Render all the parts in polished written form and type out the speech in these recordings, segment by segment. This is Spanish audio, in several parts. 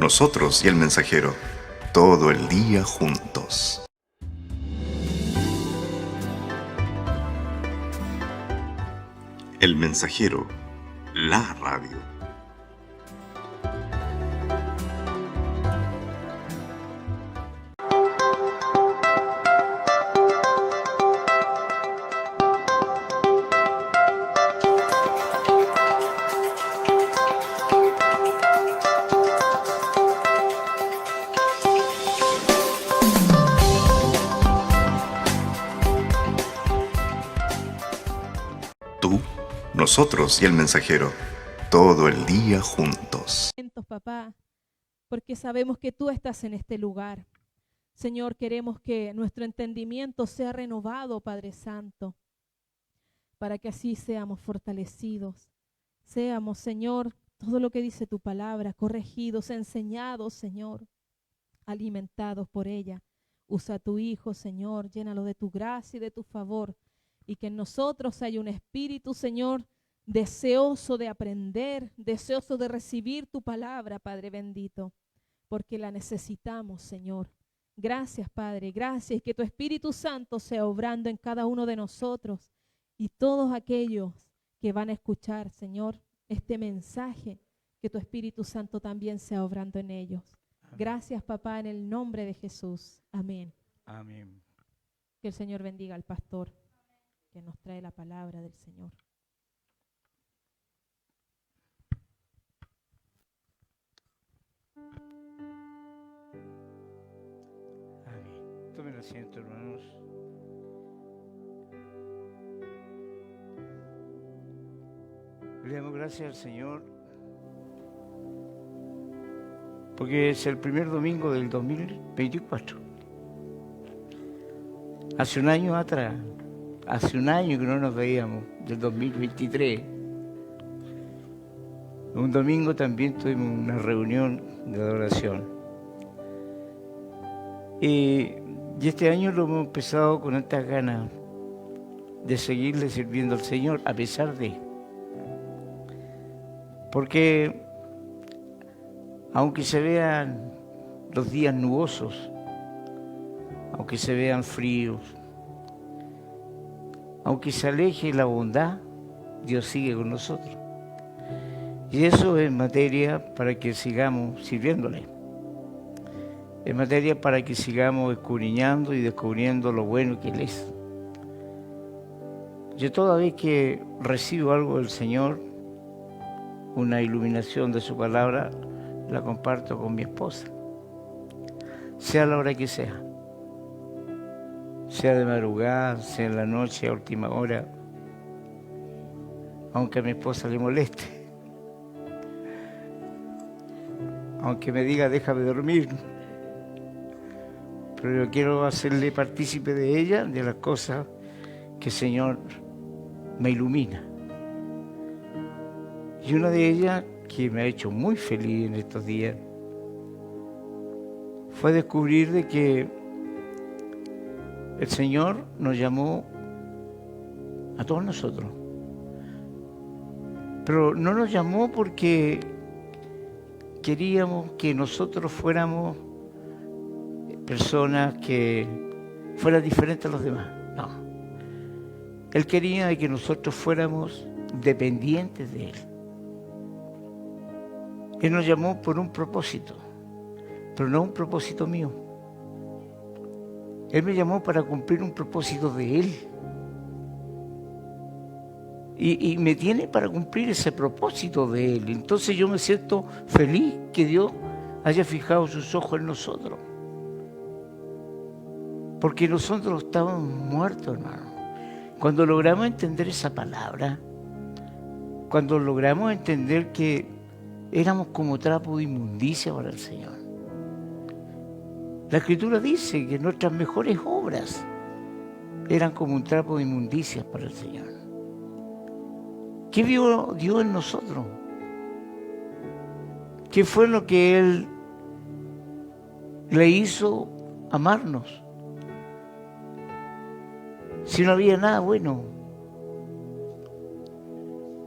nosotros y el mensajero, todo el día juntos. El mensajero, la radio. Tú, nosotros y el mensajero, todo el día juntos. Papá, porque sabemos que tú estás en este lugar. Señor, queremos que nuestro entendimiento sea renovado, Padre Santo, para que así seamos fortalecidos. Seamos, Señor, todo lo que dice tu palabra, corregidos, enseñados, Señor, alimentados por ella. Usa a tu Hijo, Señor, llénalo de tu gracia y de tu favor, y que en nosotros haya un espíritu, Señor, deseoso de aprender, deseoso de recibir tu palabra, Padre bendito, porque la necesitamos, Señor. Gracias, Padre, gracias, y que tu Espíritu Santo sea obrando en cada uno de nosotros y todos aquellos que van a escuchar, Señor, este mensaje, que tu Espíritu Santo también sea obrando en ellos. Amén. Gracias, papá, en el nombre de Jesús. Amén. Amén. Que el Señor bendiga al pastor que nos trae la palabra del Señor. Amén. Tomen asiento, hermanos. Le damos gracias al Señor porque es el primer domingo del 2024. Hace un año atrás, hace un año que no nos veíamos, del 2023. Un domingo también tuvimos una reunión de adoración. Y este año lo hemos empezado con estas ganas de seguirle sirviendo al Señor a pesar de. Porque aunque se vean los días nubosos, aunque se vean fríos, aunque se aleje la bondad, Dios sigue con nosotros. Y eso es materia para que sigamos sirviéndole. Es materia para que sigamos escudriñando y descubriendo lo bueno que Él es. Yo toda vez que recibo algo del Señor, una iluminación de su palabra, la comparto con mi esposa. Sea la hora que sea. Sea de madrugada, sea en la noche, a última hora. Aunque a mi esposa le moleste. Aunque me diga, déjame dormir. Pero yo quiero hacerle partícipe de ella, de las cosas que el Señor me ilumina. Y una de ellas, que me ha hecho muy feliz en estos días, fue descubrir de que el Señor nos llamó a todos nosotros. Pero no nos llamó porque queríamos que nosotros fuéramos personas que fueran diferentes a los demás. No. Él quería que nosotros fuéramos dependientes de Él. Él nos llamó por un propósito, pero no un propósito mío. Él me llamó para cumplir un propósito de Él. Y me tiene para cumplir ese propósito de Él. Entonces yo me siento feliz que Dios haya fijado sus ojos en nosotros. Porque nosotros estábamos muertos, hermano. Cuando logramos entender esa palabra, cuando logramos entender que éramos como trapo de inmundicia para el Señor. La Escritura dice que nuestras mejores obras eran como un trapo de inmundicia para el Señor. ¿Qué vio Dios en nosotros? ¿Qué fue lo que Él le hizo amarnos? Si no había nada bueno.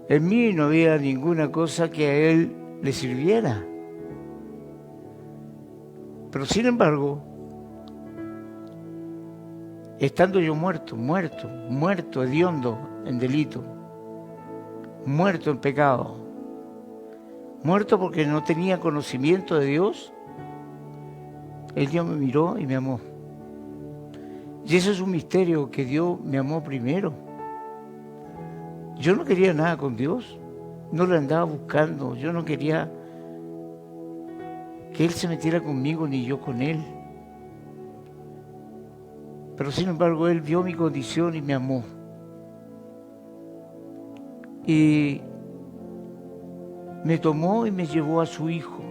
En mí no había ninguna cosa que a Él le sirviera. Pero sin embargo, estando yo muerto, hediondo en delito, muerto en pecado, muerto porque no tenía conocimiento de Dios, el Dios me miró y me amó. Y eso es un misterio, que Dios me amó primero. Yo no quería nada con Dios, no lo andaba buscando, yo no quería que Él se metiera conmigo ni yo con Él. Pero sin embargo Él vio mi condición y me amó. Y me tomó y me llevó a su Hijo.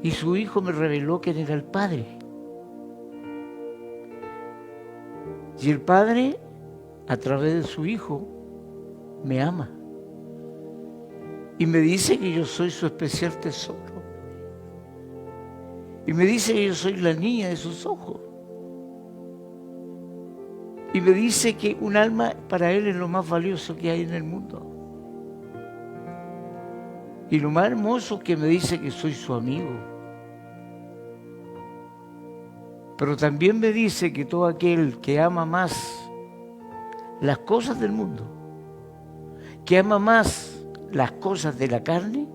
Y su Hijo me reveló quién era el Padre. Y el Padre, a través de su Hijo, me ama. Y me dice que yo soy su especial tesoro. Y me dice que yo soy la niña de sus ojos. Y me dice que un alma para Él es lo más valioso que hay en el mundo. Y lo más hermoso es que me dice que soy su amigo. Pero también me dice que todo aquel que ama más las cosas del mundo, que ama más las cosas de la carne,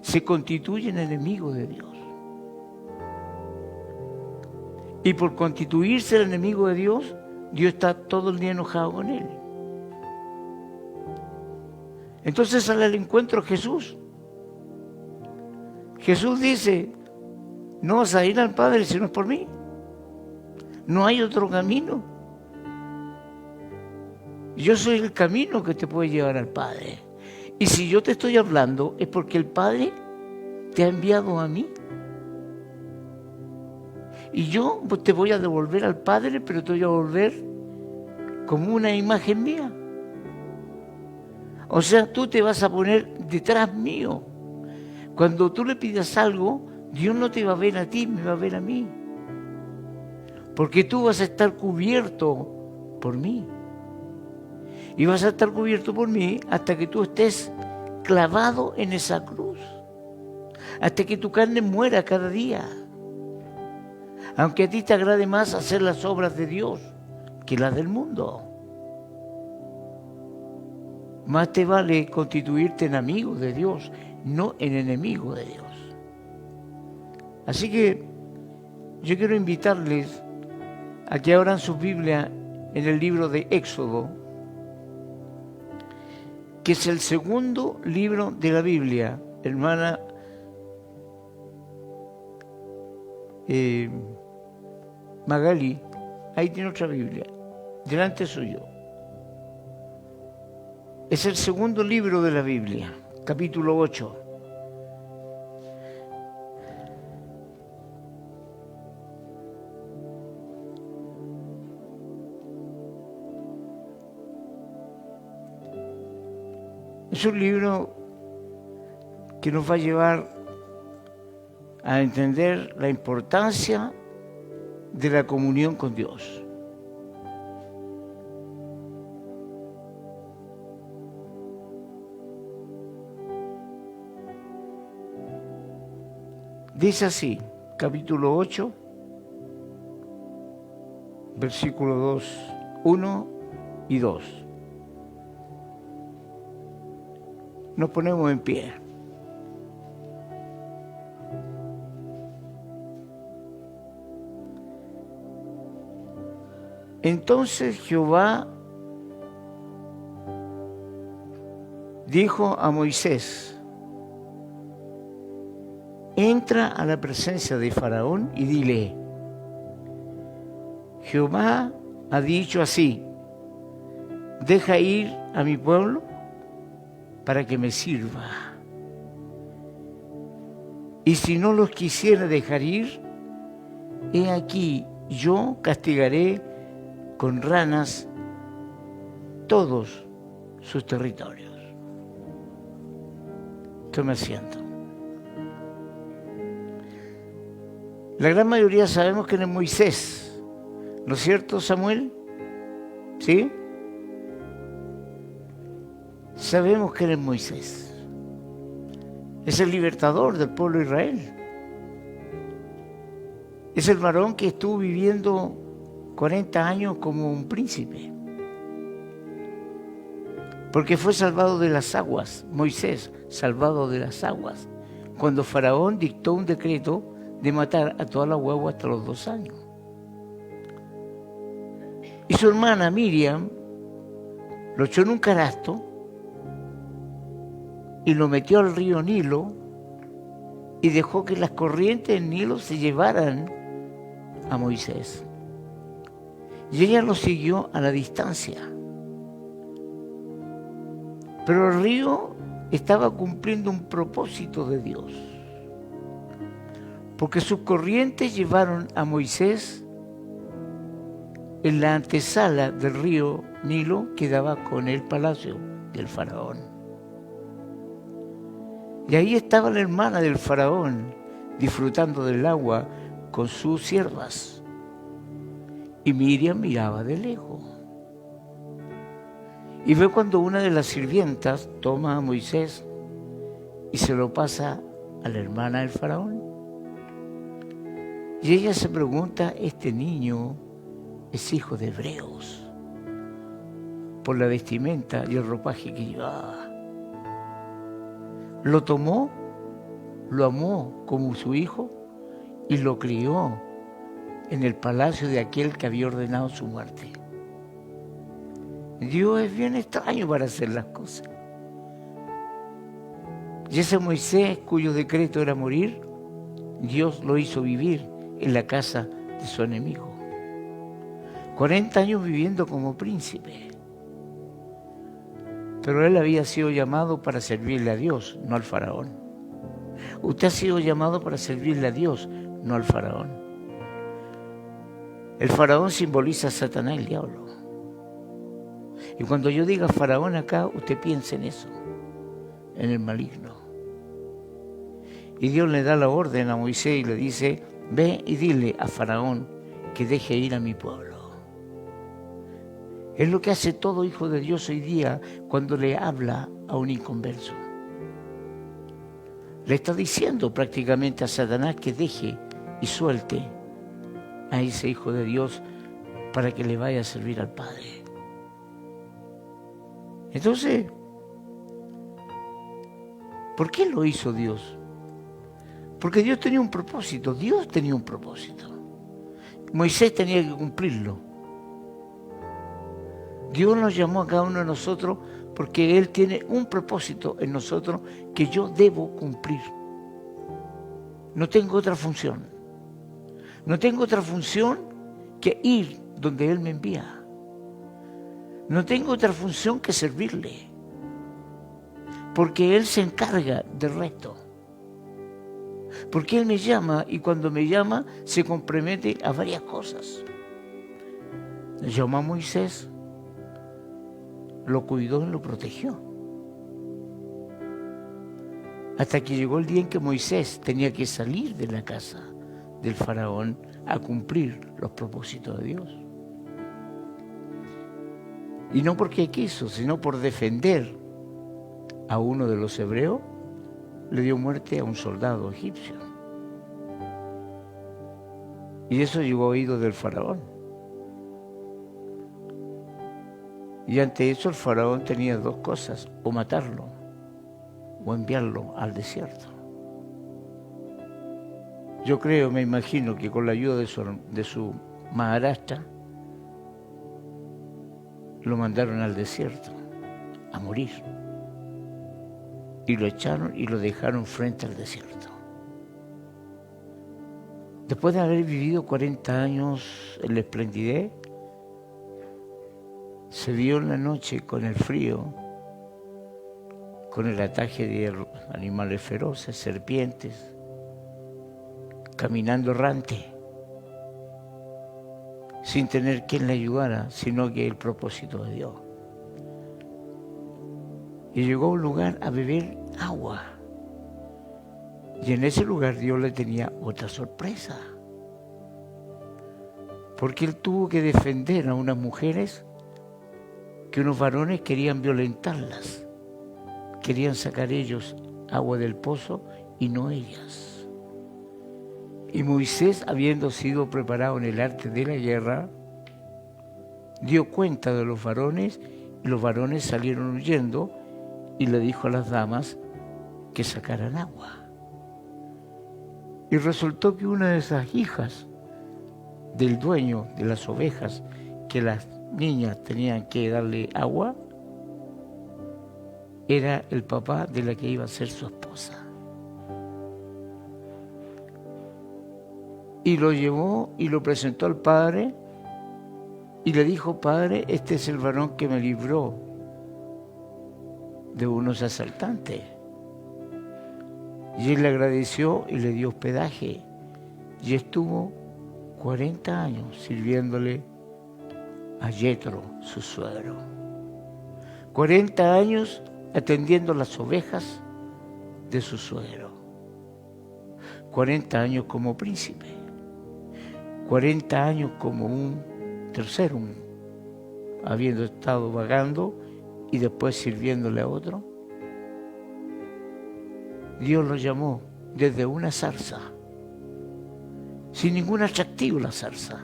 se constituye en enemigo de Dios. Y por constituirse el enemigo de Dios, Dios está todo el día enojado con él. Entonces sale al encuentro Jesús. Jesús dice, no vas a ir al Padre si no es por mí. No hay otro camino. Yo soy el camino que te puede llevar al Padre. Y si yo te estoy hablando es porque el Padre te ha enviado a mí. Y yo te voy a devolver al Padre, pero te voy a devolver como una imagen mía. O sea, tú te vas a poner detrás mío. Cuando tú le pidas algo, Dios no te va a ver a ti, me va a ver a mí. Porque tú vas a estar cubierto por mí. Y vas a estar cubierto por mí hasta que tú estés clavado en esa cruz. Hasta que tu carne muera cada día. Aunque a ti te agrade más hacer las obras de Dios que las del mundo. Más te vale constituirte en amigo de Dios, no en enemigo de Dios. Así que yo quiero invitarles a que abran su Biblia en el libro de Éxodo, que es el segundo libro de la Biblia, hermana Magali, ahí tiene otra Biblia, delante suyo. Es el segundo libro de la Biblia, capítulo 8. Es un libro que nos va a llevar a entender la importancia de la comunión con Dios. Dice así, capítulo 8, versículo 2, 1 y 2. Nos ponemos en pie. Entonces Jehová dijo a Moisés, entra a la presencia de Faraón y dile, Jehová ha dicho así, deja ir a mi pueblo para que me sirva. Y si no los quisiera dejar ir, he aquí yo castigaré con ranas todos sus territorios. Tome asiento. La gran mayoría sabemos quién es Moisés, ¿no es cierto, Samuel? ¿Sí? Sabemos quién es Moisés. Es el libertador del pueblo de Israel. Es el varón que estuvo viviendo 40 años como un príncipe. Porque fue salvado de las aguas, Moisés, salvado de las aguas, cuando Faraón dictó un decreto de matar a toda la huevos hasta los 2 años. Y su hermana Miriam lo echó en un canasto y lo metió al río Nilo y dejó que las corrientes del Nilo se llevaran a Moisés. Y ella lo siguió a la distancia. Pero el río estaba cumpliendo un propósito de Dios, porque sus corrientes llevaron a Moisés en la antesala del río Nilo que daba con el palacio del faraón. Y ahí estaba la hermana del faraón disfrutando del agua con sus siervas. Y Miriam miraba de lejos. Y ve cuando una de las sirvientas toma a Moisés y se lo pasa a la hermana del faraón. Y ella se pregunta, ¿este niño es hijo de hebreos? Por la vestimenta y el ropaje que llevaba. Lo tomó, lo amó como su hijo y lo crió en el palacio de aquel que había ordenado su muerte. Dios es bien extraño para hacer las cosas. Y ese Moisés, cuyo decreto era morir, Dios lo hizo vivir en la casa de su enemigo. 40 años viviendo como príncipe. Pero él había sido llamado para servirle a Dios, no al faraón. Usted ha sido llamado para servirle a Dios, no al faraón. El faraón simboliza a Satanás, el diablo. Y cuando yo diga faraón acá, usted piensa en eso, en el maligno. Y Dios le da la orden a Moisés y le dice, ve y dile a faraón que deje ir a mi pueblo. Es lo que hace todo hijo de Dios hoy día cuando le habla a un inconverso. Le está diciendo prácticamente a Satanás que deje y suelte a ese hijo de Dios para que le vaya a servir al Padre. Entonces, ¿por qué lo hizo Dios? Porque Dios tenía un propósito, Dios tenía un propósito. Moisés tenía que cumplirlo. Dios nos llamó a cada uno de nosotros porque Él tiene un propósito en nosotros que yo debo cumplir. No tengo otra función. No tengo otra función que ir donde Él me envía. No tengo otra función que servirle. Porque Él se encarga del resto. Porque Él me llama y cuando me llama se compromete a varias cosas. Llamó a Moisés, lo cuidó y lo protegió. Hasta que llegó el día en que Moisés tenía que salir de la casa del faraón a cumplir los propósitos de Dios. Y no porque quiso, sino por defender a uno de los hebreos, le dio muerte a un soldado egipcio. Y eso llegó a oídos del faraón. Y ante eso el faraón tenía 2 cosas, o matarlo, o enviarlo al desierto. Yo creo, me imagino que con la ayuda de su maharashtra, lo mandaron al desierto a morir. Y lo echaron y lo dejaron frente al desierto. Después de haber vivido 40 años en la esplendidez, se vio en la noche con el frío, con el ataque de animales feroces, serpientes, caminando errante, sin tener quien le ayudara, sino que el propósito de Dios. Y llegó a un lugar a beber agua. Y en ese lugar Dios le tenía otra sorpresa. Porque él tuvo que defender a unas mujeres que unos varones querían violentarlas. Querían sacar ellos agua del pozo y no ellas. Y Moisés, habiendo sido preparado en el arte de la guerra, dio cuenta de los varones, y los varones salieron huyendo, y le dijo a las damas que sacaran agua. Y resultó que una de esas hijas del dueño de las ovejas, que las niñas tenían que darle agua, era el papá de la que iba a ser su esposa. Y lo llevó y lo presentó al padre y le dijo: Padre, este es el varón que me libró de unos asaltantes. Y él le agradeció y le dio hospedaje. Y estuvo 40 años sirviéndole a Yetro, su suegro. 40 años atendiendo las ovejas de su suegro. 40 años como príncipe. 40 años como un tercero, habiendo estado vagando y después sirviéndole a otro. Dios lo llamó desde una zarza, sin ningún atractivo la zarza.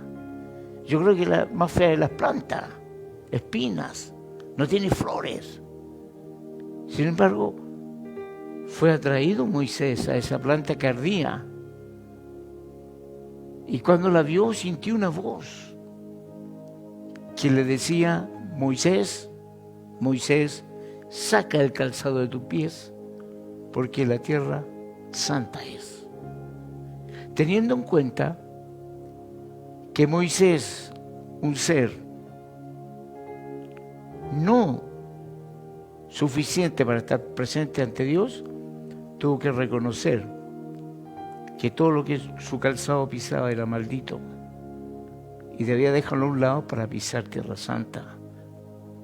Yo creo que la más fea de las plantas, espinas, no tiene flores. Sin embargo, fue atraído Moisés a esa planta que ardía. Y cuando la vio, sintió una voz que le decía: Moisés, Moisés, saca el calzado de tus pies, porque la tierra santa es. Teniendo en cuenta que Moisés, un ser no suficiente para estar presente ante Dios, tuvo que reconocer que todo lo que su calzado pisaba era maldito y debía dejarlo a un lado para pisar tierra santa,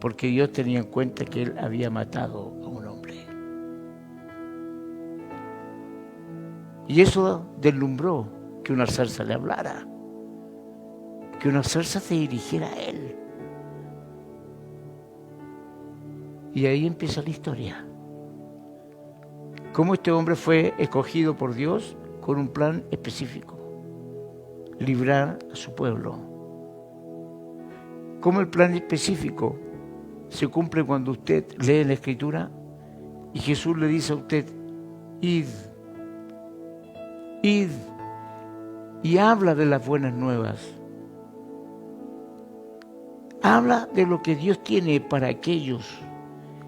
porque Dios tenía en cuenta que él había matado a un hombre. Y eso deslumbró que una zarza le hablara, que una zarza se dirigiera a él. Y ahí empieza la historia. Cómo este hombre fue escogido por Dios con un plan específico: librar a su pueblo. Cómo el plan específico se cumple cuando usted lee la Escritura y Jesús le dice a usted: id, id, y habla de las buenas nuevas. Habla de lo que Dios tiene para aquellos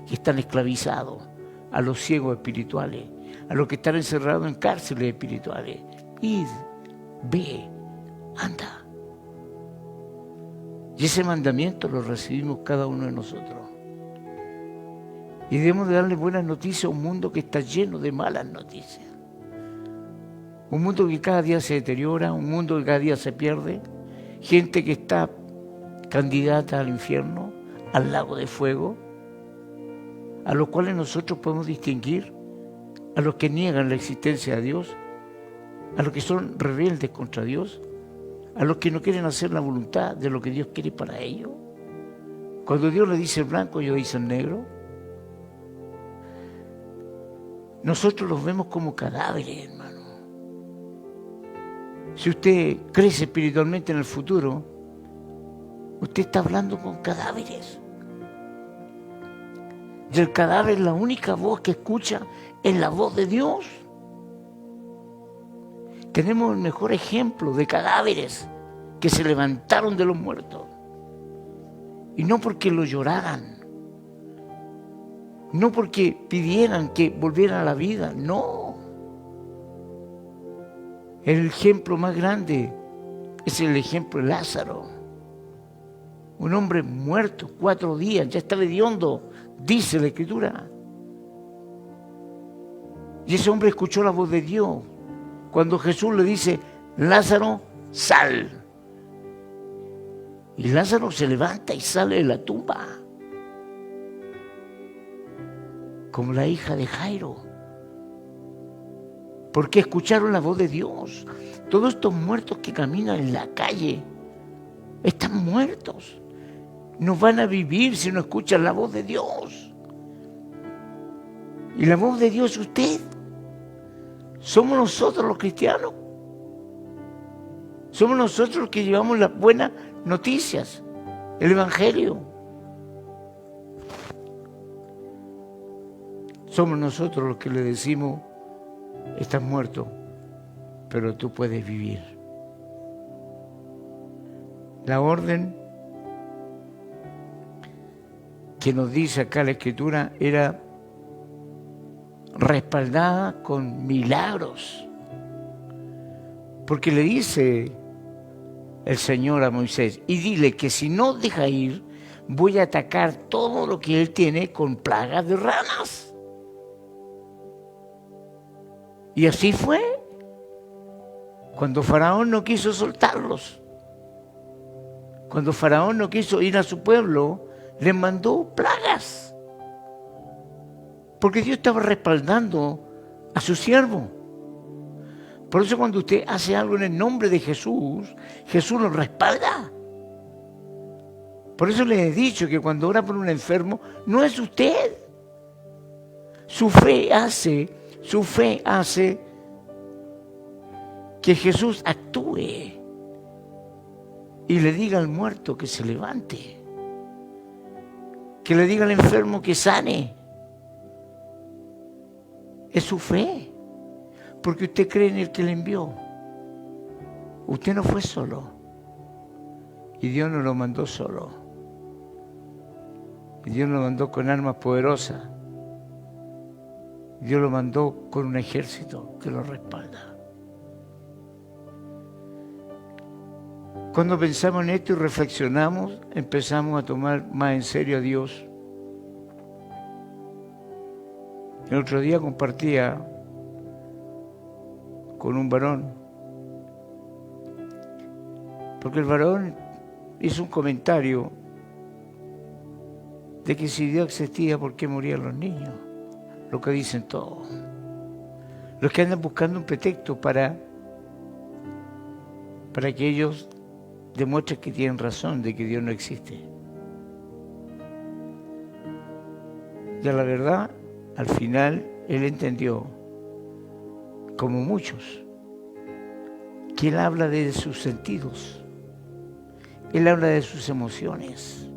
que están esclavizados, a los ciegos espirituales, a los que están encerrados en cárceles espirituales. Id, ve, anda. Y ese mandamiento lo recibimos cada uno de nosotros. Y debemos de darle buenas noticias a un mundo que está lleno de malas noticias. Un mundo que cada día se deteriora, un mundo que cada día se pierde, gente que está candidata al infierno, al lago de fuego, a los cuales nosotros podemos distinguir a los que niegan la existencia de Dios, a los que son rebeldes contra Dios, a los que no quieren hacer la voluntad de lo que Dios quiere para ellos. Cuando Dios le dice el blanco, ellos dicen negro. Nosotros los vemos como cadáveres, hermano. Si usted crece espiritualmente en el futuro, usted está hablando con cadáveres. Y el cadáver, la única voz que escucha es la voz de Dios. Tenemos el mejor ejemplo de cadáveres que se levantaron de los muertos. Y no porque lo lloraran, no porque pidieran que volvieran a la vida, no. El ejemplo más grande es el ejemplo de Lázaro. Un hombre muerto 4 días, ya está hediondo, dice la Escritura. Y ese hombre escuchó la voz de Dios cuando Jesús le dice: Lázaro, sal. Y Lázaro se levanta y sale de la tumba, como la hija de Jairo, porque escucharon la voz de Dios. Todos estos muertos que caminan en la calle están muertos. No van a vivir si no escuchan la voz de Dios. Y la voz de Dios es usted. Somos nosotros los cristianos. Somos nosotros los que llevamos las buenas noticias, el Evangelio. Somos nosotros los que le decimos, estás muerto, pero tú puedes vivir. La orden que nos dice acá la Escritura era respaldada con milagros. Porque le dice el Señor a Moisés, y dile que si no deja ir, voy a atacar todo lo que él tiene con plagas de ranas. Y así fue. Cuando Faraón no quiso soltarlos, cuando Faraón no quiso ir a su pueblo, les mandó plagas. Porque Dios estaba respaldando a su siervo. Por eso cuando usted hace algo en el nombre de Jesús, Jesús lo respalda. Por eso les he dicho que cuando ora por un enfermo, no es usted. Su fe hace que Jesús actúe y le diga al muerto que se levante, que le diga al enfermo que sane. Es su fe, porque usted cree en el que le envió. Usted no fue solo y Dios no lo mandó solo. Y Dios lo mandó con armas poderosas. Dios lo mandó con un ejército que lo respalda. Cuando pensamos en esto y reflexionamos, empezamos a tomar más en serio a Dios. El otro día compartía con un varón, porque el varón hizo un comentario de que si Dios existía, ¿por qué morían los niños? Lo que dicen todos. Los que andan buscando un pretexto para que ellos demuestren que tienen razón de que Dios no existe. Y a la verdad, al final, él entendió, como muchos, que él habla de sus sentidos. Él habla de sus emociones.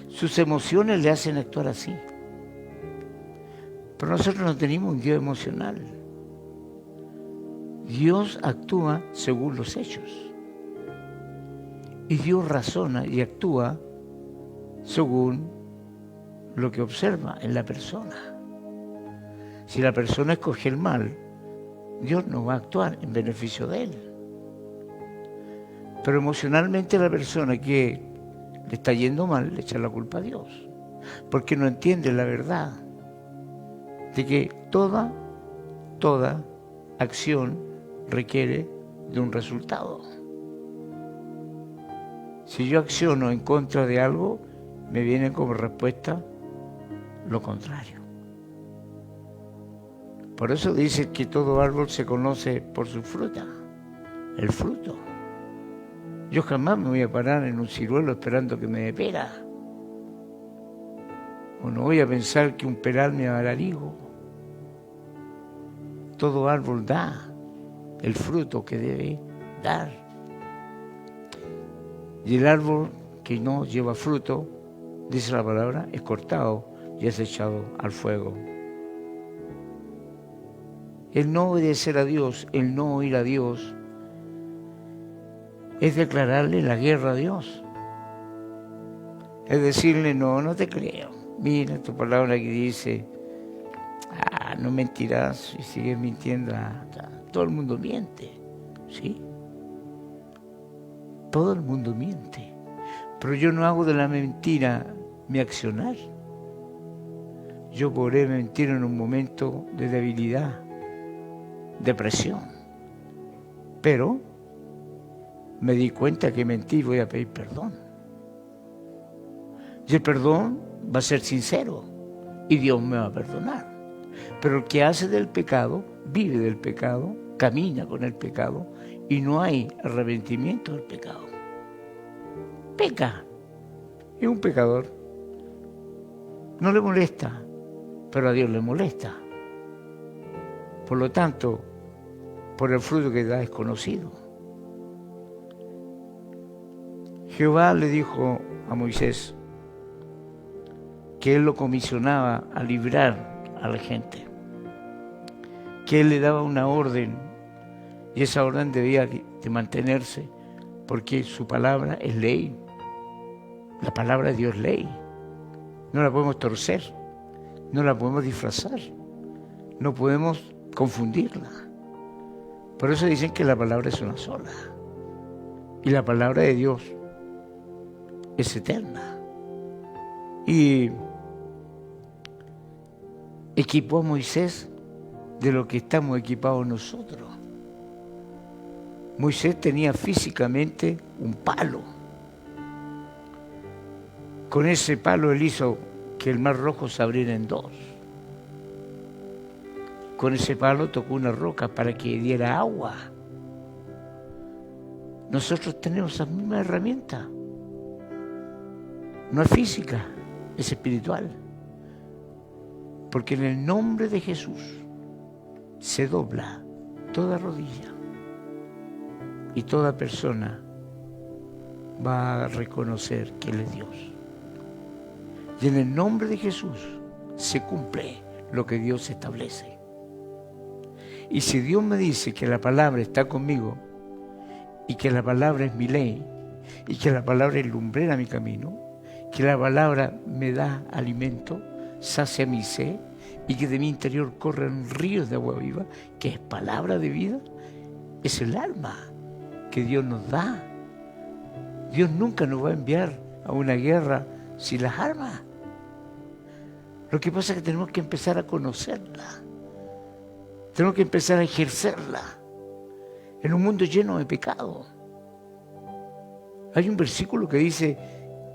Sus emociones le hacen actuar así. Pero nosotros no tenemos un Dios emocional. Dios actúa según los hechos. Y Dios razona y actúa según lo que observa en la persona. Si la persona escoge el mal, Dios no va a actuar en beneficio de él. Pero emocionalmente la persona que le está yendo mal le echa la culpa a Dios, porque no entiende la verdad de que toda acción requiere de un resultado. Si yo acciono en contra de algo, me viene como respuesta lo contrario. Por eso dice que todo árbol se conoce por su fruta, el fruto. Yo jamás me voy a parar en un ciruelo esperando que me dé pera. O no voy a pensar que un peral me va a dar higo. Todo árbol da el fruto que debe dar. Y el árbol que no lleva fruto, dice la palabra, es cortado y es echado al fuego. El no obedecer a Dios, el no oír a Dios, es declararle la guerra a Dios. Es decirle, no te creo. Mira tu palabra que dice, no mentirás y sigues mintiendo. Todo el mundo miente, ¿sí? Todo el mundo miente. Pero yo no hago de la mentira mi accionar. Yo podré mentir en un momento de debilidad, depresión. Pero me di cuenta que mentí y voy a pedir perdón. Y el perdón va a ser sincero y Dios me va a perdonar. Pero el que hace del pecado, vive del pecado, camina con el pecado y no hay arrepentimiento del pecado. Peca, es un pecador. No le molesta, pero a Dios le molesta. Por lo tanto, por el fruto que da es conocido. Jehová le dijo a Moisés que él lo comisionaba a librar a la gente, que él le daba una orden y esa orden debía de mantenerse porque su palabra es ley. La palabra de Dios es ley. No la podemos torcer, no la podemos disfrazar, no podemos confundirla. Por eso dicen que la palabra es una sola. Y la palabra de Dios es eterna. Y equipó a Moisés de lo que estamos equipados nosotros. Moisés tenía físicamente un palo. Con ese palo él hizo que el mar Rojo se abriera en dos. Con ese palo tocó una roca para que diera agua. Nosotros tenemos esa misma herramienta. No es física, es espiritual. Porque en el nombre de Jesús se dobla toda rodilla y toda persona va a reconocer que Él es Dios. Y en el nombre de Jesús se cumple lo que Dios establece. Y si Dios me dice que la palabra está conmigo y que la palabra es mi ley y que la palabra es lumbrera mi camino, que la palabra me da alimento, sacia mi sed y que de mi interior corren ríos de agua viva, que es palabra de vida, es el alma que Dios nos da. Dios nunca nos va a enviar a una guerra sin las armas. Lo que pasa es que tenemos que empezar a conocerla. Tenemos que empezar a ejercerla en un mundo lleno de pecado. Hay un versículo que dice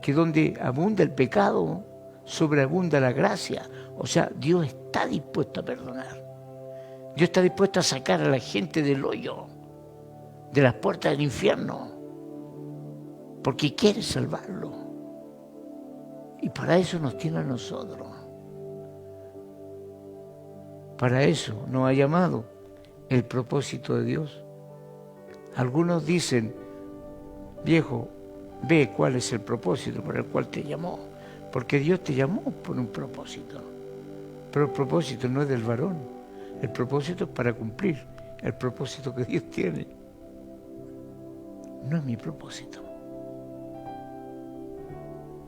que donde abunda el pecado, sobreabunda la gracia. O sea, Dios está dispuesto a perdonar. Dios está dispuesto a sacar a la gente del hoyo, de las puertas del infierno, porque quiere salvarlo. Y para eso nos tiene a nosotros. Para eso nos ha llamado el propósito de Dios. Algunos dicen, viejo, ve cuál es el propósito por el cual te llamó. Porque Dios te llamó por un propósito. Pero el propósito no es del varón. El propósito es para cumplir el propósito que Dios tiene. No es mi propósito.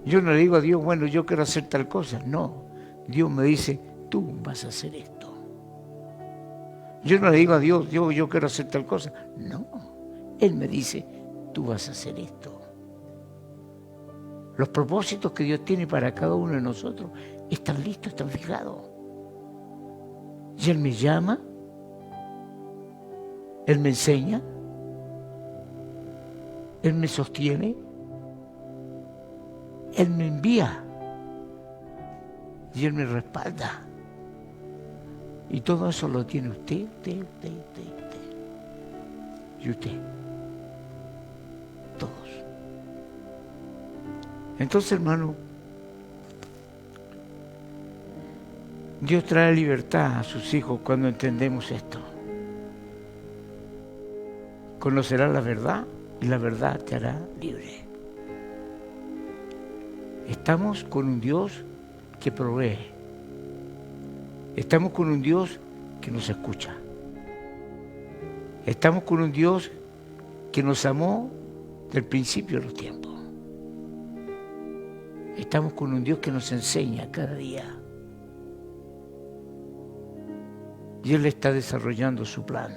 Yo no le digo a Dios, bueno, yo quiero hacer tal cosa. No, Dios me dice, tú vas a hacer esto. Yo no le digo a Dios, yo quiero hacer tal cosa. No, Él me dice, tú vas a hacer esto. Los propósitos que Dios tiene para cada uno de nosotros están listos, están fijados. Y Él me llama, Él me enseña, Él me sostiene, Él me envía y Él me respalda. Y todo eso lo tiene usted. Y usted. Todos. Entonces, hermano, Dios trae libertad a sus hijos cuando entendemos esto. Conocerás la verdad y la verdad te hará libre. Estamos con un Dios que provee. Estamos con un Dios que nos escucha. Estamos con un Dios que nos amó del principio de los tiempos. Estamos con un Dios que nos enseña cada día. Y Él está desarrollando su plan,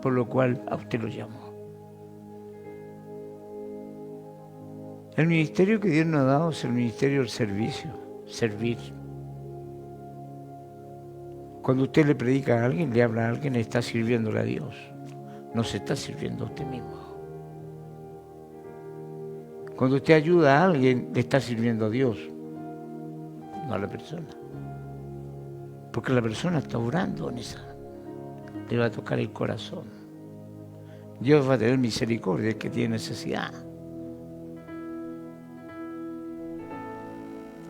por lo cual a usted lo llamó. El ministerio que Dios nos ha dado es el ministerio del servicio, servir. Cuando usted le predica a alguien, le habla a alguien, le está sirviéndole a Dios. No se está sirviendo a usted mismo. Cuando usted ayuda a alguien, le está sirviendo a Dios, no a la persona. Porque la persona está orando en esa. Le va a tocar el corazón. Dios va a tener misericordia del que tiene necesidad.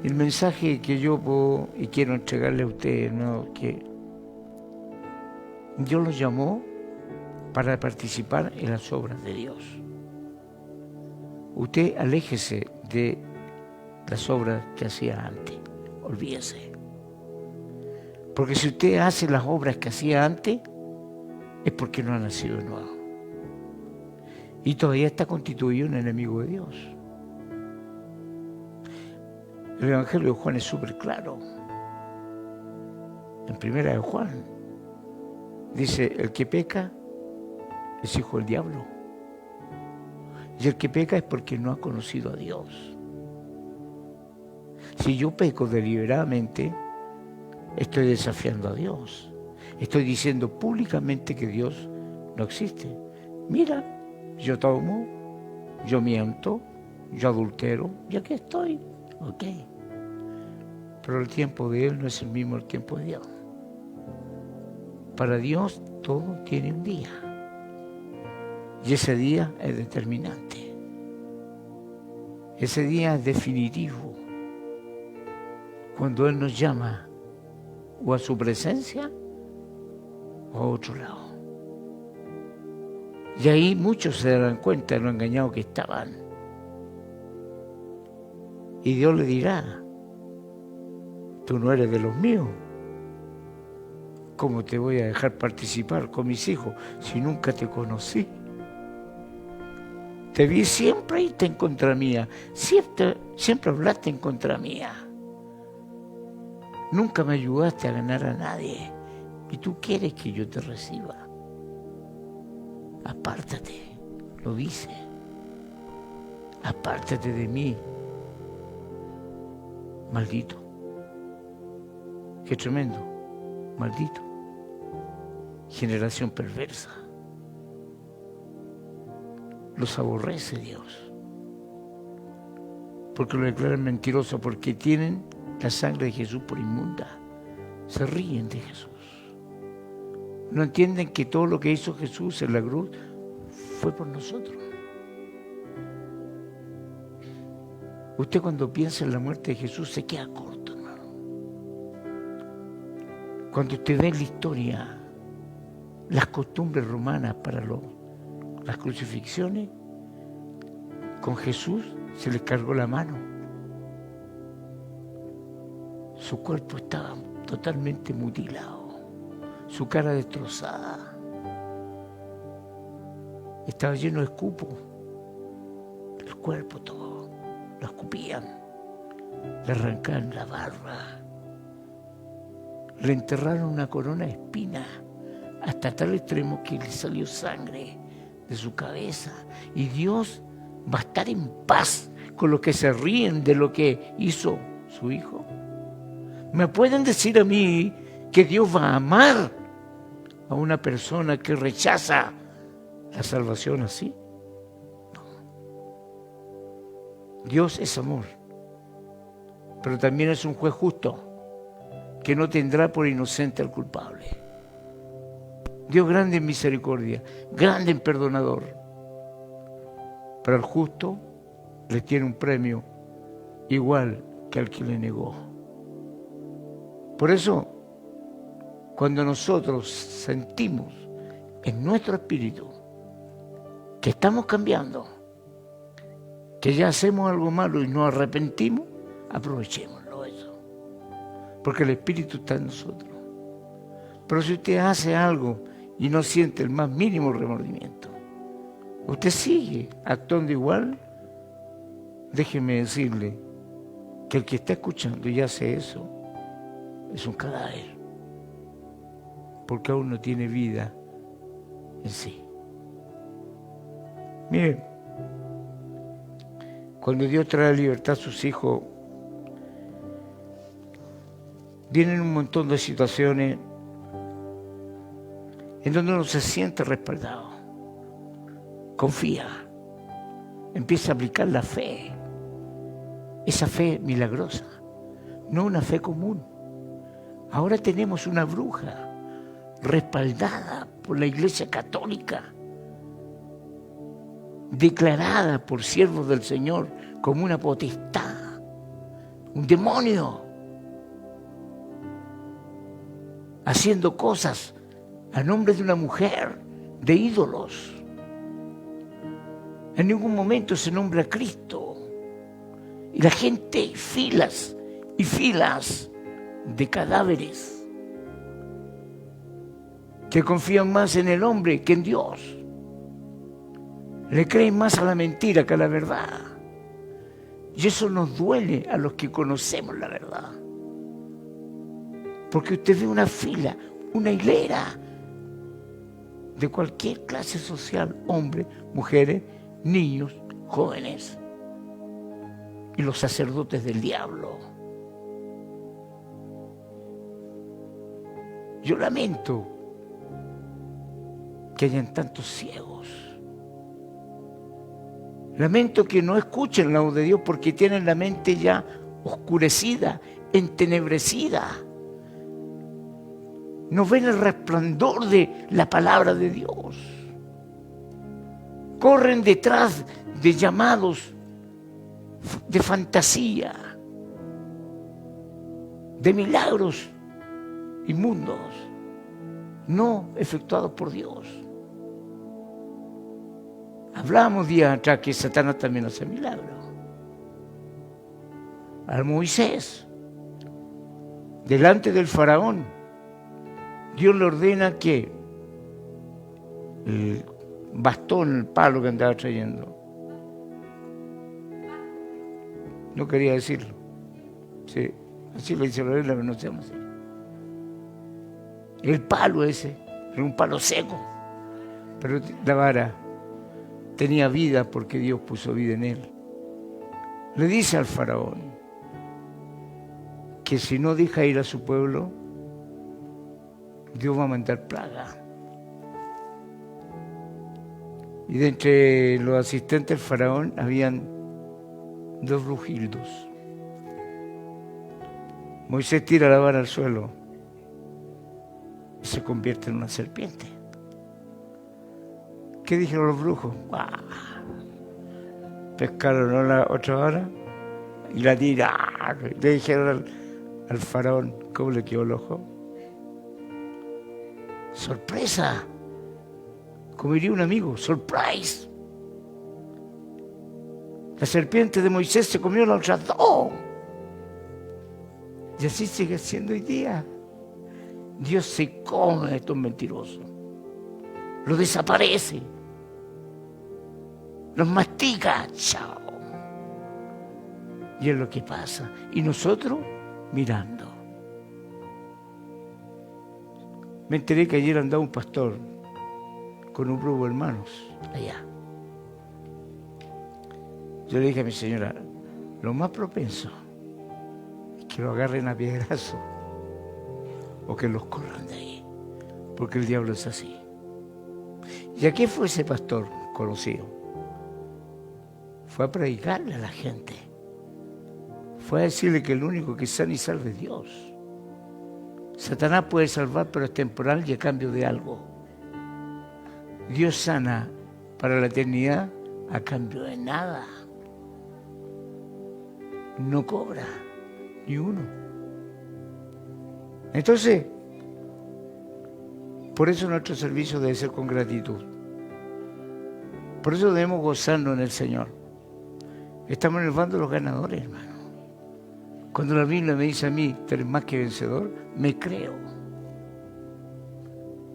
El mensaje que yo puedo y quiero entregarle a usted, ¿no?, que Dios los llamó para participar en las obras de Dios. usted aléjese de las obras que hacía antes. Olvídese. Porque si usted hace las obras que hacía antes, es porque no ha nacido de nuevo. Y todavía está constituido un enemigo de Dios. El Evangelio de Juan es súper claro. En primera de Juan dice, el que peca es hijo del diablo. Y el que peca es porque no ha conocido a Dios. Si yo peco deliberadamente, estoy desafiando a Dios. Estoy diciendo públicamente que Dios no existe. Mira, yo tomo, yo miento, yo adultero, y aquí estoy. Ok. Pero el tiempo de Él no es el mismo el tiempo de Dios. Para Dios todo tiene un día. Y ese día es determinante. Ese día es definitivo. Cuando Él nos llama o a su presencia o a otro lado. Y ahí muchos se darán cuenta de lo engañados que estaban. Y Dios le dirá, tú no eres de los míos. ¿Cómo te voy a dejar participar con mis hijos si nunca te conocí? Te vi siempre y te en contra mía. Siempre hablaste en contra mía. Nunca me ayudaste a ganar a nadie. Y tú quieres que yo te reciba. Apártate, lo dice. Apártate de mí. Maldito. Qué tremendo. Maldito. Generación perversa. Los aborrece Dios. Porque lo declaran mentiroso, porque tienen la sangre de Jesús por inmunda. Se ríen de Jesús. No entienden que todo lo que hizo Jesús en la cruz fue por nosotros. Usted cuando piensa en la muerte de Jesús se queda corto, hermano. Cuando usted ve en la historia las costumbres romanas para las crucifixiones, con Jesús se les cargó la mano. Su cuerpo estaba totalmente mutilado, su cara destrozada, estaba lleno de escupo, el cuerpo todo, lo escupían, le arrancaron la barba, le enterraron una corona de espinas hasta tal extremo que le salió sangre de su cabeza. Y Dios va a estar en paz con los que se ríen de lo que hizo su Hijo. ¿Me pueden decir a mí que Dios va a amar a una persona que rechaza la salvación así? No. Dios es amor, pero también es un juez justo que no tendrá por inocente al culpable. Dios grande en misericordia, grande en perdonador, pero al justo le tiene un premio igual que al que le negó. Por eso, cuando nosotros sentimos en nuestro espíritu que estamos cambiando, que ya hacemos algo malo y nos arrepentimos, aprovechémoslo eso, porque el espíritu está en nosotros. Pero si usted hace algo y no siente el más mínimo remordimiento, usted sigue actuando igual, déjeme decirle que el que está escuchando y hace eso es un cadáver, porque aún no tiene vida en sí. Miren, cuando Dios trae libertad a sus hijos, vienen un montón de situaciones en donde uno se siente respaldado, confía, empieza a aplicar la fe, esa fe milagrosa, no una fe común. Ahora tenemos una bruja respaldada por la Iglesia Católica, declarada por siervos del Señor como una potestad, un demonio, haciendo cosas a nombre de una mujer, de ídolos. En ningún momento se nombra a Cristo. Y la gente, filas y filas de cadáveres que confían más en el hombre que en Dios. Le creen más a la mentira que a la verdad. Y eso nos duele a los que conocemos la verdad. Porque usted ve una fila, una hilera de cualquier clase social, hombres, mujeres, niños, jóvenes y los sacerdotes del diablo. Yo lamento que hayan tantos ciegos. Lamento que no escuchen la voz de Dios porque tienen la mente ya oscurecida, entenebrecida. No ven el resplandor de la palabra de Dios. Corren detrás de llamados de fantasía, de milagros inmundos, no efectuados por Dios. Hablamos días atrás que Satanás también hace milagros. A Moisés, delante del faraón, Dios le ordena que el bastón, el palo que andaba trayendo, no quería decirlo, sí, así lo dice la Biblia, pero no se llama así. El palo ese, era un palo seco, pero la vara tenía vida porque Dios puso vida en él. Le dice al faraón que si no deja ir a su pueblo, Dios va a mandar plaga. Y de entre los asistentes del faraón habían 2 brujildos. Moisés tira la vara al suelo y se convierte en una serpiente. ¿Qué dijeron los brujos? ¡Ah! Pescaron la otra vara y la tiraron. Le dijeron al faraón, ¿cómo le quedó el ojo? ¡Sorpresa! Como diría un amigo, ¡surprise! La serpiente de Moisés se comió las otras 2. Y así sigue siendo hoy día. Dios se come a estos mentirosos. Los desaparece. Los mastica. Chao. Y es lo que pasa. Y nosotros mirando. Me enteré que ayer andaba un pastor con un grupo de hermanos allá. Yo le dije a mi señora, lo más propenso es que lo agarren a piedrazo o que los corran de ahí, porque el diablo es así. ¿Y a qué fue ese pastor conocido? Fue a predicarle a la gente. Fue a decirle que el único que sana y salva es Dios. Satanás puede salvar, pero es temporal y a cambio de algo. Dios sana para la eternidad a cambio de nada. No cobra ni uno. Entonces, por eso nuestro servicio debe ser con gratitud. Por eso debemos gozarnos en el Señor. Estamos en el bando de los ganadores, hermano. Cuando la Biblia me dice a mí, tú eres más que vencedor, me creo.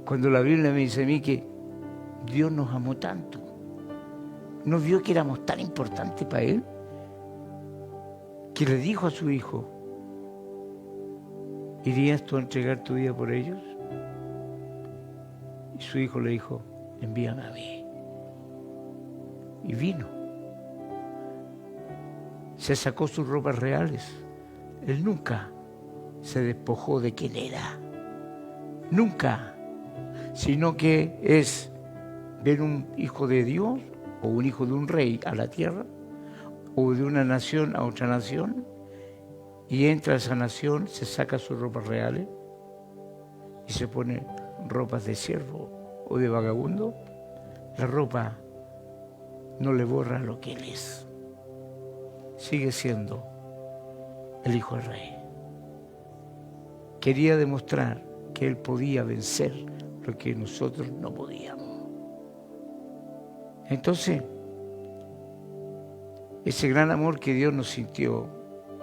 Cuando la Biblia me dice a mí que Dios nos amó tanto, ¿no vio que éramos tan importantes para Él? Que le dijo a su hijo, ¿irías tú a entregar tu vida por ellos? Y su hijo le dijo, envíame a mí. Y vino. Se sacó sus ropas reales. Él nunca se despojó de quién era. Nunca. Sino que es ver un hijo de Dios o un hijo de un rey a la tierra o de una nación a otra nación y entra a esa nación, se saca sus ropas reales y se pone ropas de siervo o de vagabundo. La ropa no le borra lo que él es. Sigue siendo el hijo del rey. Quería demostrar que él podía vencer lo que nosotros no podíamos. Entonces, ese gran amor que Dios nos sintió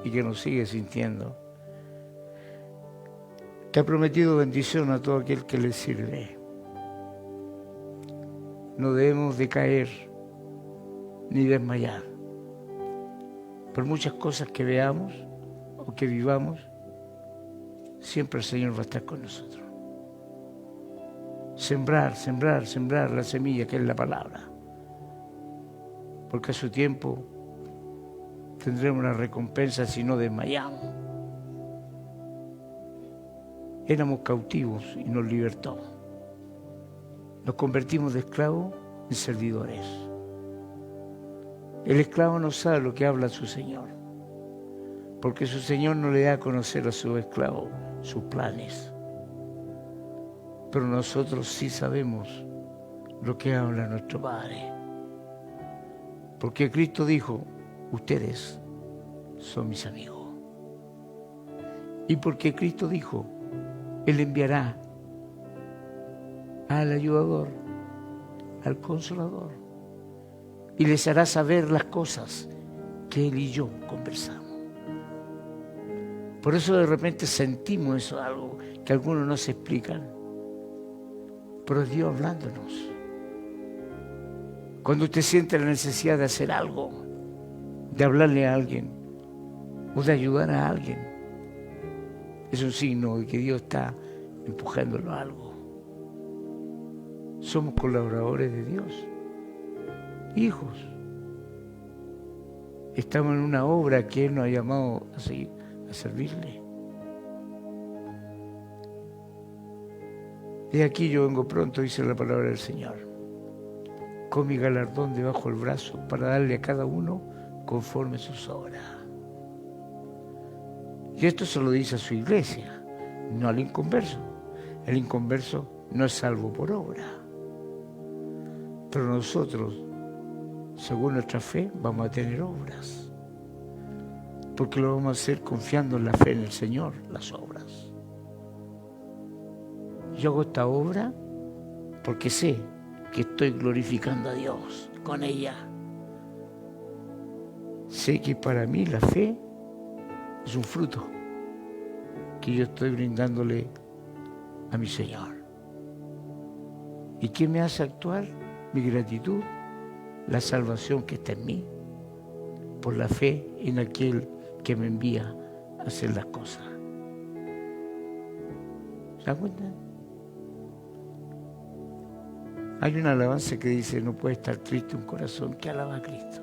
y que nos sigue sintiendo, que ha prometido bendición a todo aquel que le sirve. No debemos de caer ni desmayar. Por muchas cosas que veamos o que vivamos, siempre el Señor va a estar con nosotros. Sembrar, sembrar, sembrar la semilla que es la palabra. Porque a su tiempo tendremos una recompensa si no desmayamos. Éramos cautivos y nos libertó. Nos convertimos de esclavos en servidores. El esclavo no sabe lo que habla su Señor, porque su Señor no le da a conocer a su esclavo sus planes. Pero nosotros sí sabemos lo que habla nuestro Padre. Porque Cristo dijo, ustedes son mis amigos. Y porque Cristo dijo, Él enviará al ayudador, al consolador, y les hará saber las cosas que Él y yo conversamos. Por eso de repente sentimos eso, algo que algunos no se explican, pero es Dios hablándonos. Cuando usted siente la necesidad de hacer algo, de hablarle a alguien o de ayudar a alguien, es un signo de que Dios está empujándolo a algo. Somos colaboradores de Dios, hijos. Estamos en una obra que Él nos ha llamado a servirle. De aquí yo vengo pronto, dice la palabra del Señor, con mi galardón debajo del brazo para darle a cada uno conforme sus obras. Y esto se lo dice a su iglesia, no al inconverso. El inconverso no es salvo por obra. Pero nosotros, según nuestra fe, vamos a tener obras. Porque lo vamos a hacer confiando en la fe en el Señor, las obras. Yo hago esta obra porque sé que estoy glorificando a Dios con ella. Sé que para mí la fe es un fruto que yo estoy brindándole a mi Señor. ¿Y qué me hace actuar? Mi gratitud, la salvación que está en mí, por la fe en aquel que me envía a hacer las cosas. ¿Se dan cuenta? Hay una alabanza que dice, no puede estar triste un corazón que alaba a Cristo.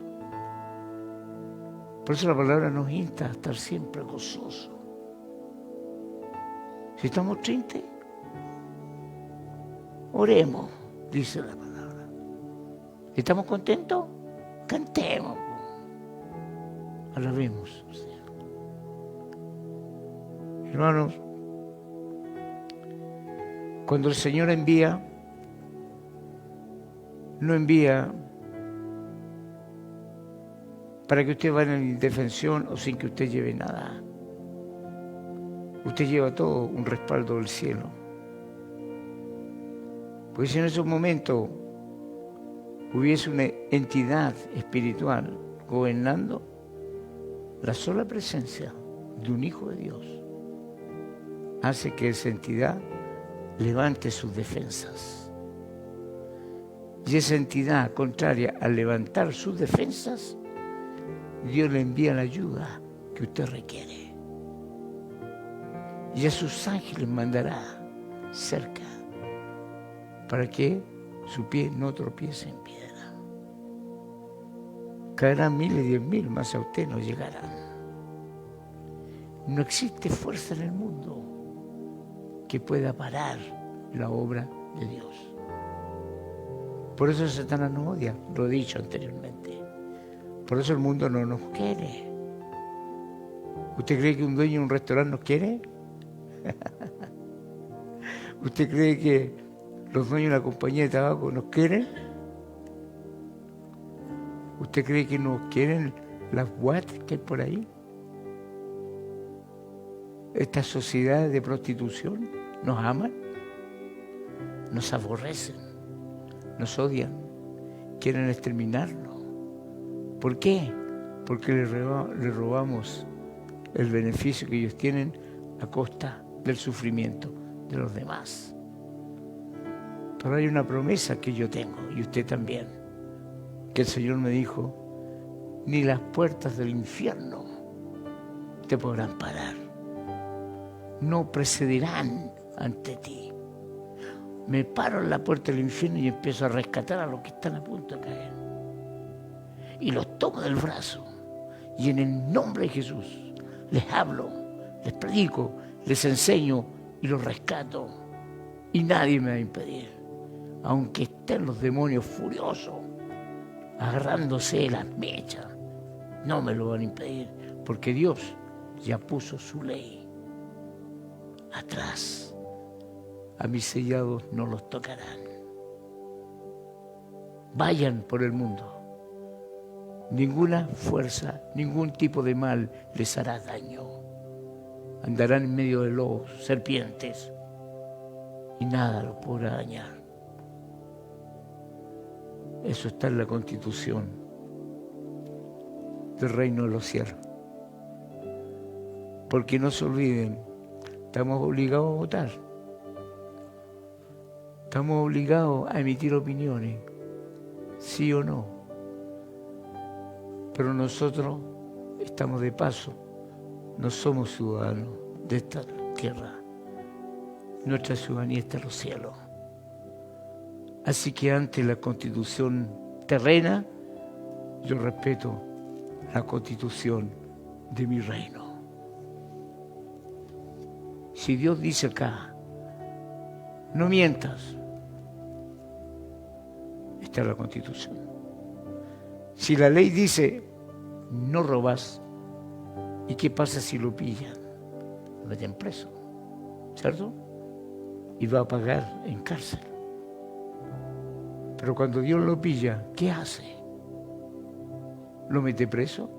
Por eso la palabra nos insta a estar siempre gozosos. Si estamos tristes, oremos, dice la palabra. Si estamos contentos, cantemos. Alabemos. Hermanos, cuando el Señor envía, no envía para que usted vaya en indefensión o sin que usted lleve nada. Usted lleva todo un respaldo del cielo. Pues si en esos momentos hubiese una entidad espiritual gobernando, la sola presencia de un Hijo de Dios hace que esa entidad levante sus defensas. Y esa entidad, contraria al levantar sus defensas, Dios le envía la ayuda que usted requiere. Y a sus ángeles mandará cerca para que su pie no tropiece en piedra. Caerán 1000 y 10.000, mas a usted no llegarán. No existe fuerza en el mundo que pueda parar la obra de Dios. Por eso Satanás nos odia, lo he dicho anteriormente. Por eso el mundo no nos quiere. ¿Usted cree que un dueño de un restaurante nos quiere? ¿Usted cree que los dueños de la compañía de tabaco nos quieren? ¿Usted cree que nos quieren las WAT que hay por ahí? ¿Estas sociedades de prostitución nos aman? Nos aborrecen, nos odian, quieren exterminarnos. ¿Por qué? porque le robamos el beneficio que ellos tienen a costa del sufrimiento de los demás. Pero hay una promesa que yo tengo, y usted también, que el Señor me dijo: ni las puertas del infierno te podrán parar, no precederán ante ti. Me paro en la puerta del infierno y empiezo a rescatar a los que están a punto de caer. Y los tomo del brazo y en el nombre de Jesús les hablo, les predico, les enseño y los rescato. Y nadie me va a impedir, aunque estén los demonios furiosos agarrándose de las mechas, no me lo van a impedir, porque Dios ya puso su ley atrás. A mis sellados no los tocarán. Vayan por el mundo. Ninguna fuerza, ningún tipo de mal les hará daño. Andarán en medio de lobos, serpientes, y nada los podrá dañar. Eso está en la Constitución del reino de los cielos. Porque no se olviden, estamos obligados a votar. Estamos obligados a emitir opiniones, sí o no. Pero nosotros estamos de paso, no somos ciudadanos de esta tierra. Nuestra ciudadanía está en los cielos. Así que ante la Constitución terrena, yo respeto la Constitución de mi reino. Si Dios dice acá, no mientas, está en la Constitución. Si la ley dice, no robas, ¿y qué pasa si lo pillan? Lo meten preso, ¿cierto? Y va a pagar en cárcel. Pero cuando Dios lo pilla, ¿qué hace? ¿Lo mete preso?